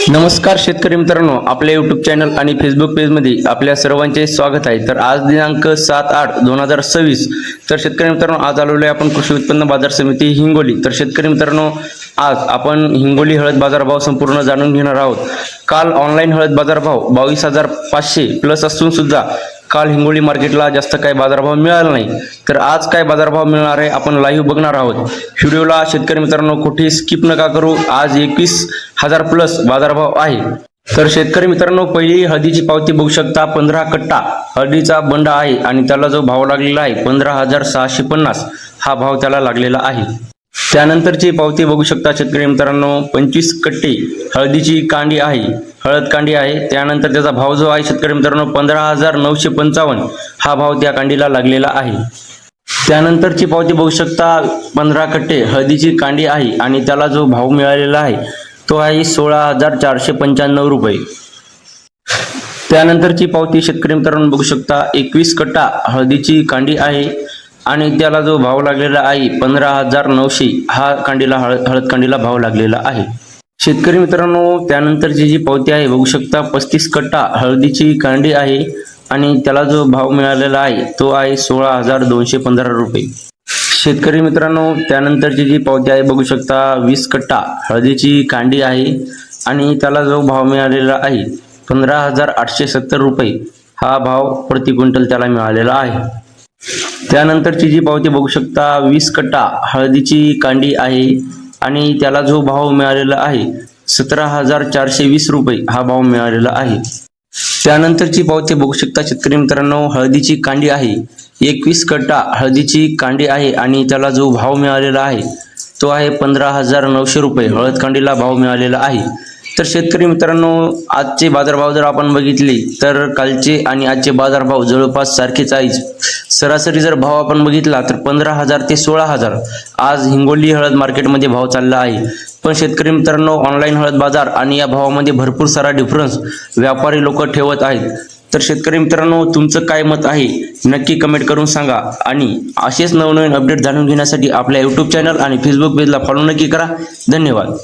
नमस्कार शेतकरी मित्रांनो, आपल्या यूट्यूब चॅनल आणि फेसबुक पेजमध्ये आपल्या सर्वांचे स्वागत आहे। तर आज दिनांक 7/8/2026 तर शेतकरी मित्रांनो, आज आलेलो आहे आपण कृषी उत्पन्न बाजार समिती हिंगोली। तर शेतकरी मित्रांनो, आज आपण हिंगोली हळद बाजारभाव संपूर्ण जाणून घेणार आहोत। काल ऑनलाईन हळद बाजारभाव 22,500 प्लस असून सुद्धा काल हिंगोली मार्केटला जास्त काही बाजारभाव मिळाला नाही। तर आज काय बाजारभाव मिळणार आहे आपण लाईव्ह बघणार आहोत। व्हिडिओला शेतकरी मित्रांनो कुठे स्किप नका करू। आज 21,000 प्लस बाजारभाव आहे। तर शेतकरी मित्रांनो, पहिली हळदीची पावती बघू शकता। 15 कट्टा हळदीचा बंडा आहे आणि त्याला जो भाव लागलेला आहे 15,650 हा भाव त्याला लागलेला आहे। त्यानंतरची पावती बघू शकता शेतकरी मित्रांनो, 25 कट्टे हळदीची कांडी आहे, हळद कांडी आहे। त्यानंतर त्याचा भाव जो आहे शेतकरी मित्रांनो 15,955 हा भाव त्या कांडीला लागलेला आहे। त्यानंतरची पावती बघू शकता, 15 कट्टे हळदीची कांडी आहे आणि त्याला जो भाव मिळालेला आहे तो आहे 16,495 रुपये। त्यानंतरची पावती शेतकरी मित्रांनो बघू शकता, 21 कट्टा हळदीची कांडी आहे आणि त्याला जो भाव लागलेला आहे 15,900 हा कांडीला हळद कांडीला भाव लागलेला आहे। शेतकरी मित्रांनो, त्यानंतरची जी पावती आहे बघू शकता, 35 कट्टा हळदीची कांडी आहे आणि त्याला जो भाव मिळालेला आहे तो आहे 16,215 रुपये। शेतकरी मित्रांनो, त्यानंतरची जी पावती आहे बघू शकता, 20 कट्टा हळदीची कांडी आहे आणि त्याला जो भाव मिळालेला आहे 15,870 रुपये हा भाव प्रति क्विंटल त्याला मिळालेला आहे। त्यानंतरची जी पावती बघू शकता, 20 कट्टा हळदीची कांडी आहे आणि त्याला जो भाव मिळालेला आहे 17,420 रुपये हा भाव मिळालेला आहे। त्यानंतरची पावती बघू शकता शेतकरी मित्रांनो, हळदीची कांडी आहे, 21 कट्टा हळदीची कांडी आहे आणि त्याला जो भाव मिळालेला आहे तो आहे 15,900 रुपये हळद कांडीला भाव मिळालेला आहे। तर शेतकरी मित्रांनो, आजचे बाजारभाव जर आपण बघितले तर कालचे आणि आजचे बाजारभाव जवळपास सारखेच आहेत। सरासरी जर भाव आपण बघितला तर 15,000 ते 16,000 आज हिंगोली हळद मार्केटमध्ये भाव चालला आहे। पण शेतकरी मित्रांनो, ऑनलाईन हळद बाजार आणि या भावामध्ये भरपूर सारा डिफरन्स व्यापारी लोक ठेवत आहेत। तर शेतकरी मित्रांनो, तुमचं काय मत आहे नक्की कमेंट करून सांगा आणि असेच नवनवीन अपडेट जाणून घेण्यासाठी आपल्या यूट्यूब चॅनल आणि फेसबुक पेजला फॉलो नक्की करा। धन्यवाद।